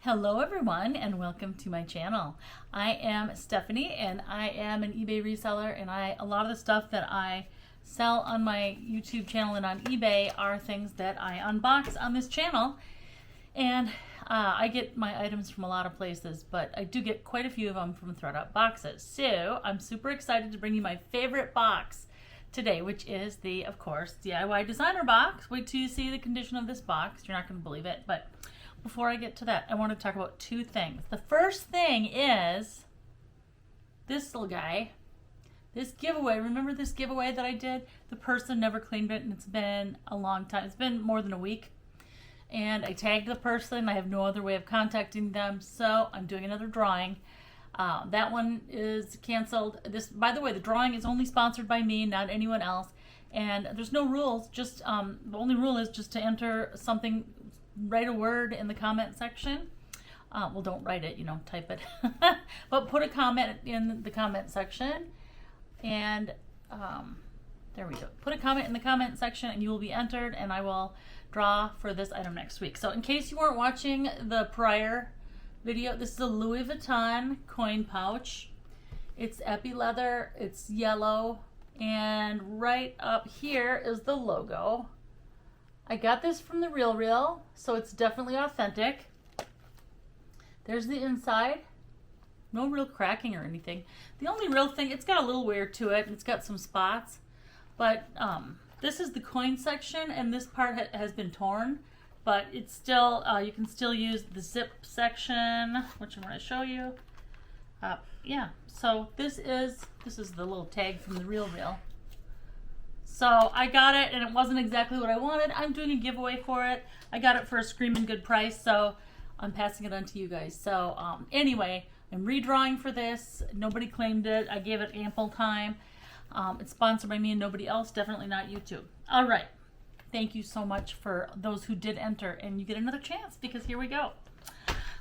Hello everyone and welcome to my channel. I am Stephanie and I am an eBay reseller, and a lot of the stuff that I sell on my YouTube channel and on eBay are things that I unbox on this channel. And I get my items from a lot of places, but I do get quite a few of them from ThredUp boxes. So I'm super excited to bring you my favorite box today, which is the, of course, DIY designer box. Wait till you see the condition of this box. You're not going to believe it, but before I get to that, I want to talk about two things. The first thing is this little guy, this giveaway. Remember this giveaway that I did? The person never claimed it, and it's been a long time. It's been more than a week. And I tagged the person. I have no other way of contacting them, so I'm doing another drawing. That one is canceled. This, by the way, the drawing is only sponsored by me, not anyone else. And there's no rules. Just the only rule is just to enter something. Write a word in the comment section. Well, don't write it, type it. But put a comment in the comment section. And there we go. Put a comment in the comment section and you will be entered, and I will draw for this item next week. So in case you weren't watching the prior video, this is a Louis Vuitton coin pouch. It's epi leather, it's yellow, and right up here is the logo. I got this from the RealReal, so it's definitely authentic. There's the inside. No real cracking or anything. The only real thing, it's got a little wear to it, and it's got some spots. But this is the coin section, and this part has been torn. But it's still, you can still use the zip section, which I'm going to show you. Yeah, so this is the little tag from the RealReal. So I got it, and it wasn't exactly what I wanted. I'm doing a giveaway for it. I got it for a screaming good price, so I'm passing it on to you guys. So anyway, I'm redrawing for this. Nobody claimed it. I gave it ample time. It's sponsored by me and nobody else, definitely not YouTube. All right. Thank you so much for those who did enter, and you get another chance because here we go.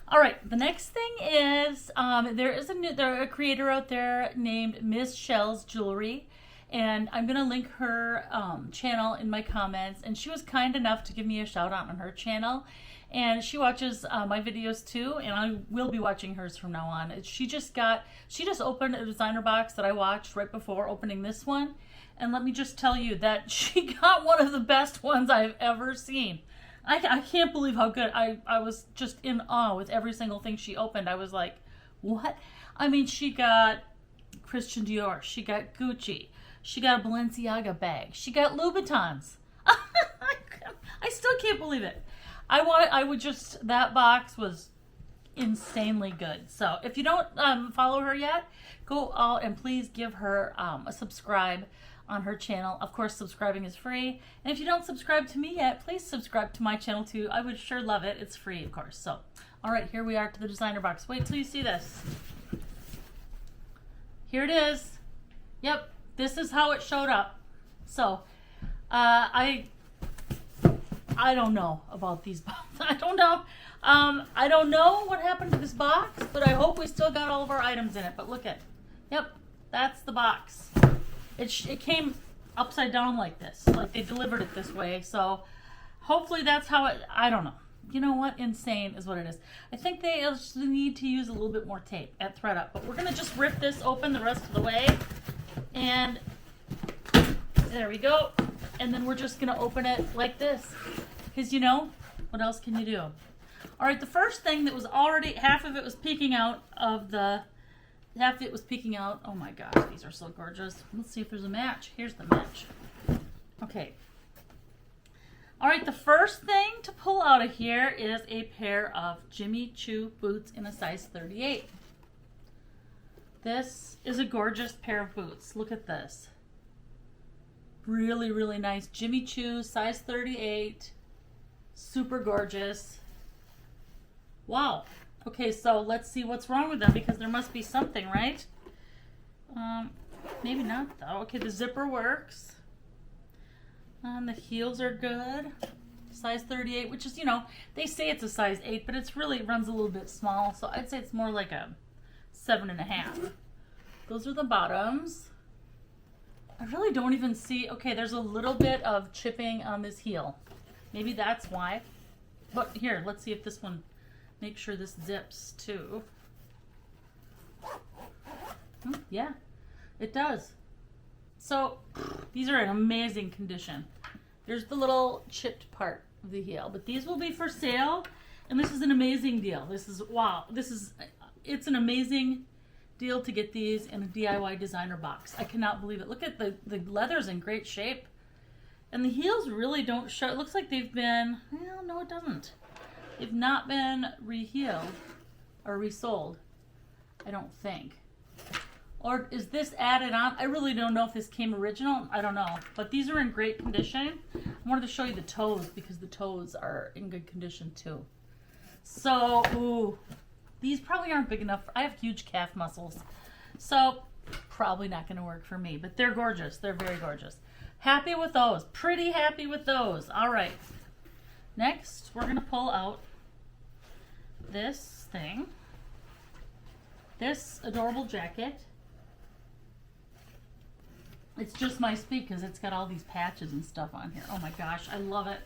All right, the next thing is there is a creator out there named Miss Shell's Jewelry. And I'm going to link her channel in my comments. And she was kind enough to give me a shout out on her channel. And she watches my videos too. And I will be watching hers from now on. She just opened a designer box that I watched right before opening this one. And let me just tell you that she got one of the best ones I've ever seen. I can't believe how good. I was just in awe with every single thing she opened. I was like, what? I mean, she got Christian Dior. She got Gucci. She got a Balenciaga bag. She got Louboutins. I still can't believe it. That box was insanely good. So if you don't follow her yet, go out and please give her a subscribe on her channel. Of course, subscribing is free. And if you don't subscribe to me yet, please subscribe to my channel too. I would sure love it. It's free, of course. So, all right, here we are to the designer box. Wait till you see this. Here it is. Yep. This is how it showed up. So, I don't know about these boxes. I don't know. I don't know what happened to this box, but I hope we still got all of our items in it. But look at, yep, that's the box. It came upside down like this, like they delivered it this way. So, hopefully that's how it. I don't know. You know what? Insane is what it is. I think they just need to use a little bit more tape at ThredUp. But we're gonna just rip this open the rest of the way. And there we go. And then we're just going to open it like this. Because, what else can you do? All right, the first thing that was already, half of it was peeking out. Oh my gosh, these are so gorgeous. Let's see if there's a match. Here's the match. Okay. All right, the first thing to pull out of here is a pair of Jimmy Choo boots in a size 38. This is a gorgeous pair of boots. Look at this. Really, really nice. Jimmy Choo, size 38. Super gorgeous. Wow. Okay, so let's see what's wrong with them, because there must be something, right? Maybe not, though. Okay, the zipper works. The heels are good. Size 38, which is, they say it's a size 8, but it's really runs a little bit small. So I'd say it's more like a 7.5. Those are the bottoms. I really don't even see. Okay, there's a little bit of chipping on this heel. Maybe that's why. But here, let's see if this one make sure this zips too. Yeah, it does. So these are in amazing condition. There's the little chipped part of the heel, but these will be for sale, and this is an amazing deal. This is, wow, it's an amazing deal to get these in a DIY designer box. I cannot believe it. Look at the leather's in great shape, and the heels really don't show. It looks like they've been, well, no, it doesn't. They've not been reheeled or resoled, I don't think. Or is this added on? I really don't know if this came original. I don't know. But these are in great condition. I wanted to show you the toes because the toes are in good condition too. So, ooh, these probably aren't big enough. I have huge calf muscles. So, probably not going to work for me. But they're gorgeous. They're very gorgeous. Happy with those. Pretty happy with those. All right. Next, we're going to pull out this thing. This adorable jacket. It's just my speed because it's got all these patches and stuff on here. Oh my gosh, I love it.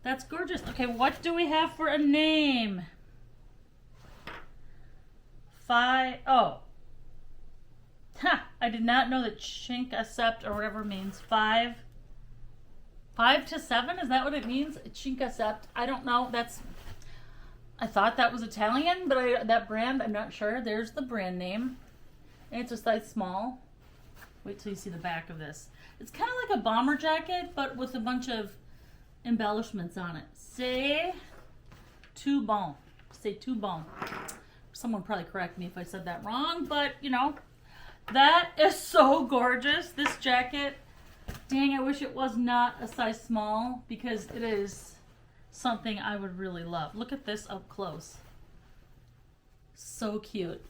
That's gorgeous. Okay, what do we have for a name? Oh. Ha! I did not know that Chinkasept or whatever means 5 to 7. Is that what it means? Chinkasept. I don't know. I thought that was Italian, but that brand, I'm not sure. There's the brand name. And it's a size small. Wait till you see the back of this. It's kind of like a bomber jacket, but with a bunch of embellishments on it. C'est tout bon. C'est tout bon. Someone probably correct me if I said that wrong, but you know, that is so gorgeous. This jacket, dang, I wish it was not a size small because it is something I would really love. Look at this up close. So cute.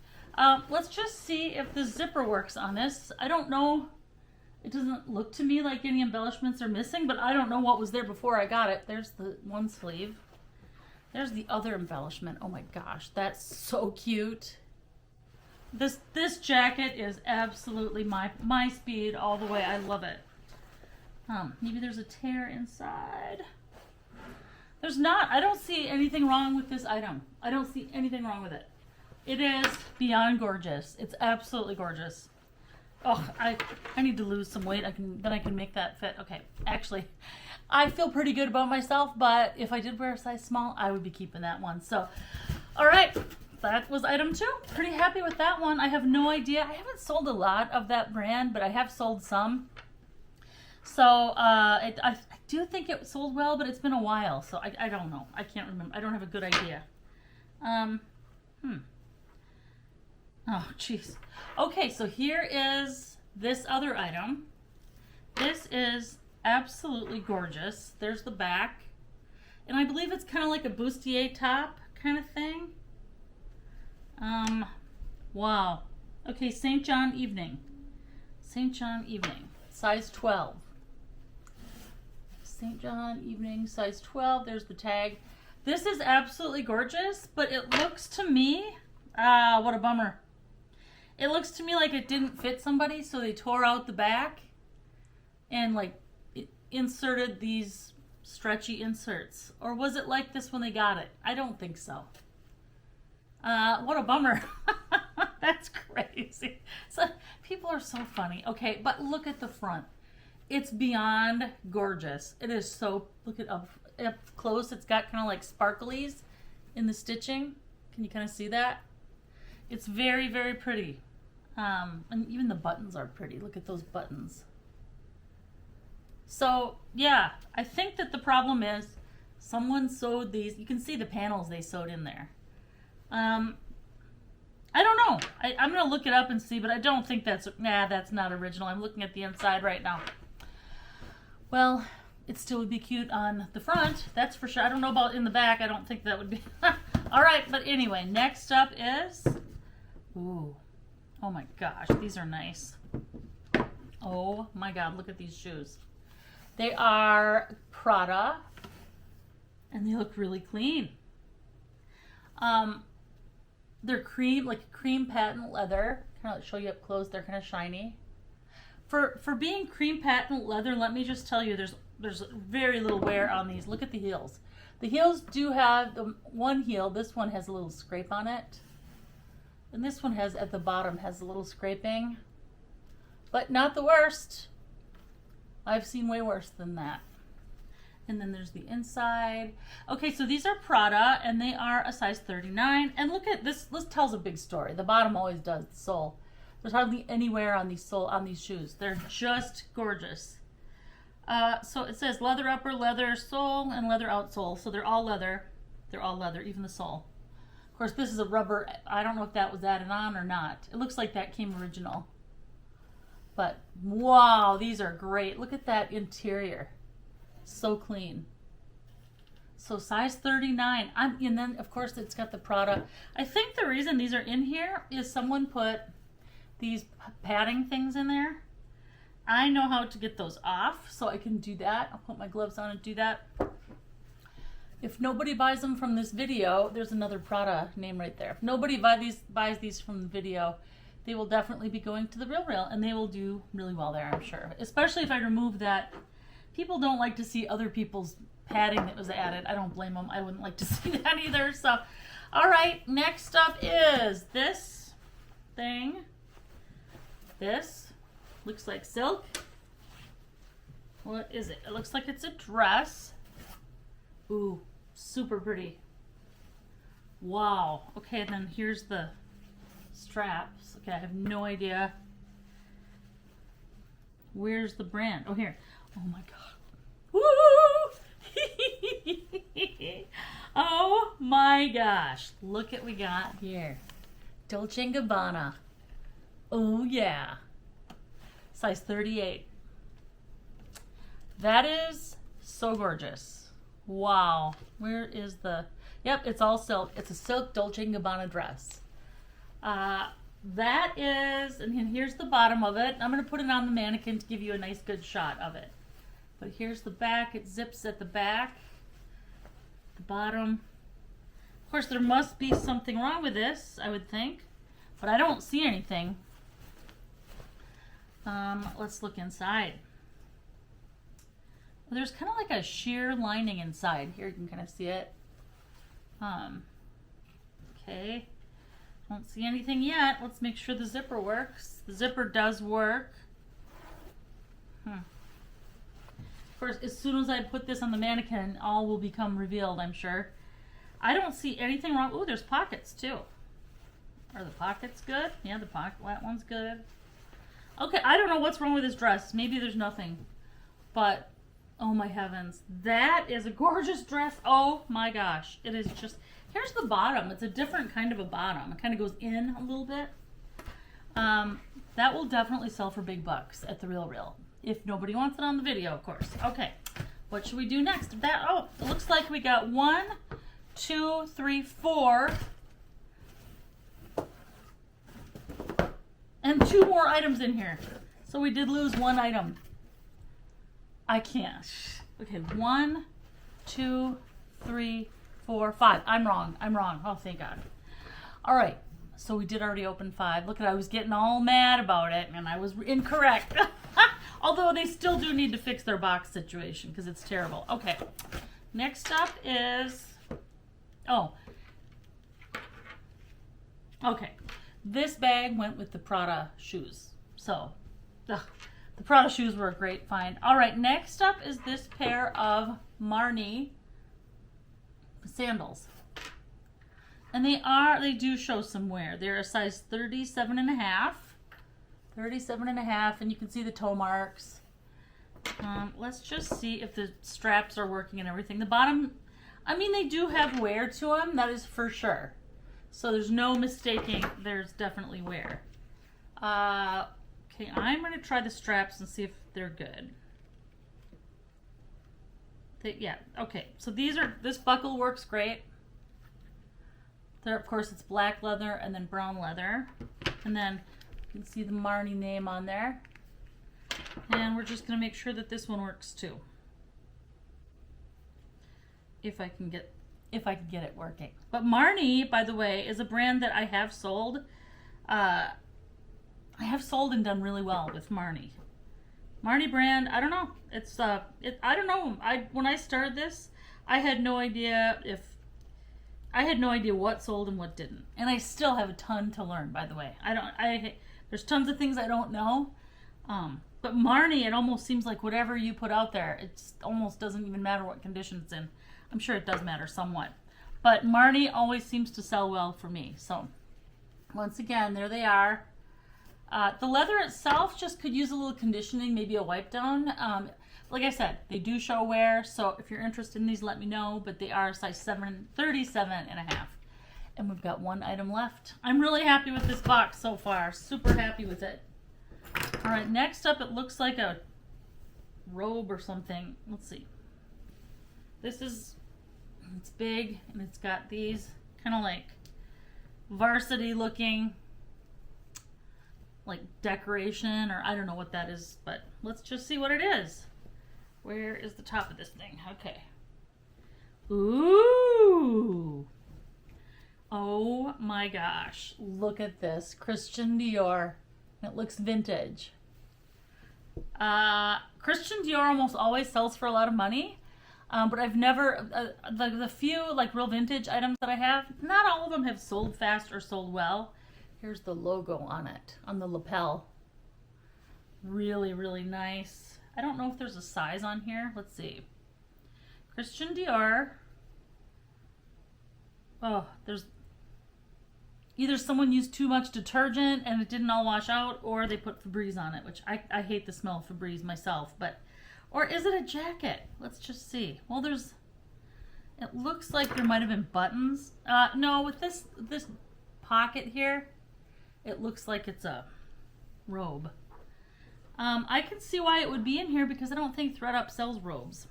Let's just see if the zipper works on this. I don't know. It doesn't look to me like any embellishments are missing, but I don't know what was there before I got it. There's the one sleeve. There's the other embellishment. Oh my gosh, that's so cute. This jacket is absolutely my speed all the way. I love it. Maybe there's a tear inside. There's not. I don't see anything wrong with this item. I don't see anything wrong with it. It is beyond gorgeous. It's absolutely gorgeous. Oh, I need to lose some weight. Then I can make that fit. Okay, actually, I feel pretty good about myself, but if I did wear a size small, I would be keeping that one. So, all right, that was item 2. Pretty happy with that one. I have no idea. I haven't sold a lot of that brand, but I have sold some. So I do think it sold well, but it's been a while, so I don't know. I can't remember. I don't have a good idea. Oh, jeez. Okay, so here is this other item. This is absolutely gorgeous. There's the back. And I believe it's kind of like a bustier top kind of thing. Wow. Okay, St. John Evening. St. John Evening, size 12. St. John Evening, size 12. There's the tag. This is absolutely gorgeous, but it looks to me, what a bummer. It looks to me like it didn't fit somebody, so they tore out the back and like inserted these stretchy inserts. Or was it like this when they got it? I don't think so. What a bummer. That's crazy. So people are so funny. Okay, but look at the front. It's beyond gorgeous. It is so, look at up close. It's got kind of like sparklies in the stitching. Can you kind of see that? It's very, very pretty. And even the buttons are pretty. Look at those buttons. So yeah, I think that the problem is someone sewed these. You can see the panels they sewed in there. I don't know. I'm going to look it up and see, but I don't think that's not original. I'm looking at the inside right now. Well, it still would be cute on the front, that's for sure. I don't know about in the back. I don't think that would be. All right, but anyway, next up is, ooh, oh my gosh, these are nice. Oh my God, look at these shoes. They are Prada, and they look really clean. They're cream, like cream patent leather. Kind of show you up close. They're kind of shiny. For being cream patent leather, let me just tell you, there's very little wear on these. Look at the heels. The heels do have the one heel. This one has a little scrape on it. And this one has at the bottom has a little scraping. But not the worst. I've seen way worse than that. And then there's the inside. Okay, so these are Prada and they are a size 39. And look at this. This tells a big story. The bottom always does, the sole. There's hardly any wear on these shoes. They're just gorgeous. So it says leather upper, leather sole, and leather outsole. So they're all leather. They're all leather, even the sole. Of course, this is a rubber. I don't know if that was added on or not. It looks like that came original. But wow, these are great. Look at that interior. So clean. So size 39. And then of course it's got the Prada. I think the reason these are in here is someone put these padding things in there. I know how to get those off, so I can do that. I'll put my gloves on and do that. If nobody buys them from this video, there's another Prada name right there. If nobody buys these from the video, they will definitely be going to the Real, and they will do really well there, I'm sure. Especially if I remove that. People don't like to see other people's padding that was added. I don't blame them. I wouldn't like to see that either. So, all right, next up is this thing. This looks like silk. What is it? It looks like it's a dress. Ooh, super pretty. Wow. Okay, and then here's the straps. Okay, I have no idea. Where's the brand? Oh, here. Oh my god. Woo! Oh my gosh. Look what we got here. Dolce & Gabbana. Oh yeah. Size 38. That is so gorgeous. Wow. Where is the... Yep, it's all silk. It's a silk Dolce & Gabbana dress. That is... And here's the bottom of it. I'm going to put it on the mannequin to give you a nice good shot of it. But here's the back. It zips at the back. The bottom. Of course, there must be something wrong with this, I would think. But I don't see anything. Let's look inside. There's kind of like a sheer lining inside. Here you can kind of see it. Okay. Don't see anything yet. Let's make sure the zipper works. The zipper does work. Of course, as soon as I put this on the mannequin, all will become revealed, I'm sure. I don't see anything wrong. Ooh, there's pockets too. Are the pockets good? Yeah, that one's good. Okay, I don't know what's wrong with this dress. Maybe there's nothing. But, oh my heavens. That is a gorgeous dress. Oh my gosh. It is just... Here's the bottom. It's a different kind of a bottom. It kind of goes in a little bit. That will definitely sell for big bucks at the Real. If nobody wants it on the video, of course. Okay, what should we do next? Oh, it looks like we got 1, 2, 3, 4. And 2 more items in here. So we did lose 1 item. I can't. Okay, 1, 2, 3, 4, 5. I'm wrong. Oh, thank God. All right. So we did already open 5. Look at, I was getting all mad about it, and I was incorrect. Although they still do need to fix their box situation because it's terrible. Okay. Next up is... Oh. Okay. This bag went with the Prada shoes. So, the Prada shoes were a great find. All right, next up is this pair of Marne sandals. And they do show some wear. They're a size 37 and a half. 37 and a half, and you can see the toe marks. Let's just see if the straps are working and everything. The bottom, I mean, they do have wear to them, that is for sure. So there's no mistaking, there's definitely wear. Okay, I'm going to try the straps and see if they're good. Yeah, okay, so this buckle works great. There, of course, it's black leather and then brown leather. And then you can see the Marne name on there. And we're just going to make sure that this one works too. If I can get it working. But Marne, by the way, is a brand that I have sold. I have sold and done really well with Marne. Marne brand, I don't know. It's I don't know. When I started this, I had no idea what sold and what didn't. And I still have a ton to learn, by the way. There's tons of things I don't know. But Marne, it almost seems like whatever you put out there, it almost doesn't even matter what condition it's in. I'm sure it does matter somewhat. But Marne always seems to sell well for me. So once again, there they are. The leather itself just could use a little conditioning, maybe a wipe down. Like I said, they do show wear, so if you're interested in these, let me know. But they are size 37.5. And we've got one item left. I'm really happy with this box so far. Super happy with it. All right, next up, it looks like a robe or something. Let's see. It's big, and it's got these kind of like varsity looking like decoration, or I don't know what that is, but let's just see what it is. Where is the top of this thing? Okay. Ooh. Oh my gosh. Look at this. Christian Dior. It looks vintage. Christian Dior almost always sells for a lot of money. But I've never, the few like real vintage items that I have, not all of them have sold fast or sold well. Here's the logo on it, on the lapel. Really, really nice. I don't know if there's a size on here. Let's see. Christian Dior. Oh, there's either someone used too much detergent and it didn't all wash out, or they put Febreze on it, which I hate the smell of Febreze myself, but, or is it a jacket? Let's just see. Well, it looks like there might have been buttons. No, with this pocket here, it looks like it's a robe. I can see why it would be in here because I don't think ThredUp sells robes.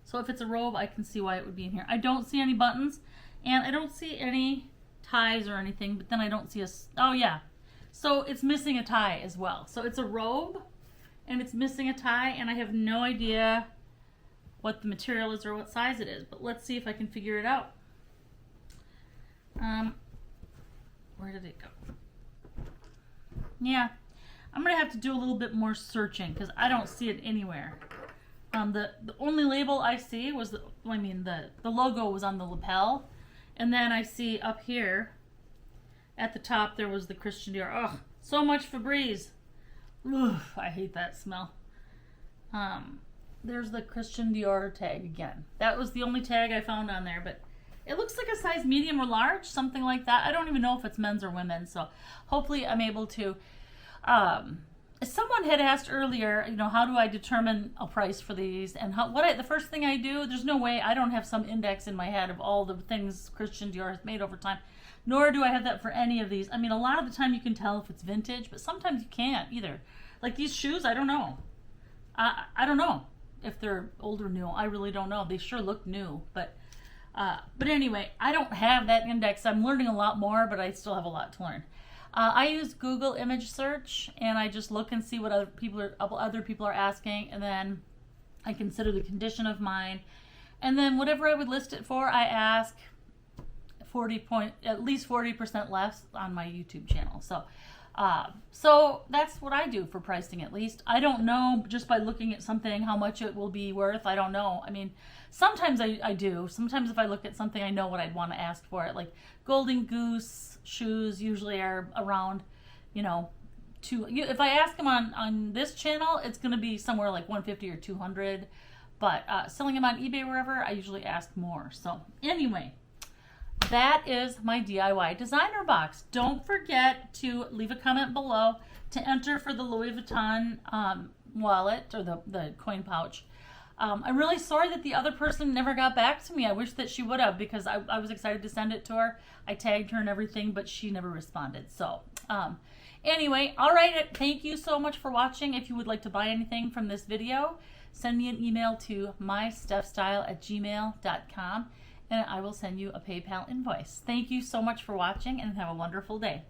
So if it's a robe, I can see why it would be in here. I don't see any buttons, and I don't see any ties or anything, but then I don't see oh yeah. So it's missing a tie as well. So it's a robe, and it's missing a tie, and I have no idea what the material is or what size it is, but let's see if I can figure it out. Where did it go? Yeah. I'm going to have to do a little bit more searching because I don't see it anywhere. The only label I see was, the logo was on the lapel. And then I see up here at the top there was the Christian Dior. Oh, so much Febreze. Ugh, I hate that smell. There's the Christian Dior tag again. That was the only tag I found on there, but it looks like a size medium or large, something like that. I don't even know if it's men's or women's, so hopefully I'm able to. Someone had asked earlier, how do I determine a price for these? And the first thing I do, there's no way I don't have some index in my head of all the things Christian Dior has made over time, nor do I have that for any of these. I mean, a lot of the time you can tell if it's vintage, but sometimes you can't either. Like these shoes, I don't know. I don't know if they're old or new. I really don't know. They sure look new, but anyway, I don't have that index. I'm learning a lot more, but I still have a lot to learn. I use Google image search, and I just look and see what other people are asking, and then I consider the condition of mine, and then whatever I would list it for, I ask at least 40% less on my YouTube channel. So that's what I do for pricing, at least. I don't know just by looking at something how much it will be worth. I don't know. I mean, sometimes I do. Sometimes if I look at something, I know what I'd want to ask for it. Like Golden Goose shoes usually are around, if I ask them on this channel, it's going to be somewhere like 150 or 200. But selling them on eBay, wherever, I usually ask more. So anyway, that is my DIY designer box. Don't forget to leave a comment below to enter for the Louis Vuitton wallet, or the coin pouch. I'm really sorry that the other person never got back to me. I wish that she would have, because I was excited to send it to her. I tagged her and everything, but she never responded. So anyway, all right, thank you so much for watching. If you would like to buy anything from this video, send me an email to mysteffstyle@gmail.com, and I will send you a PayPal invoice. Thank you so much for watching, and have a wonderful day.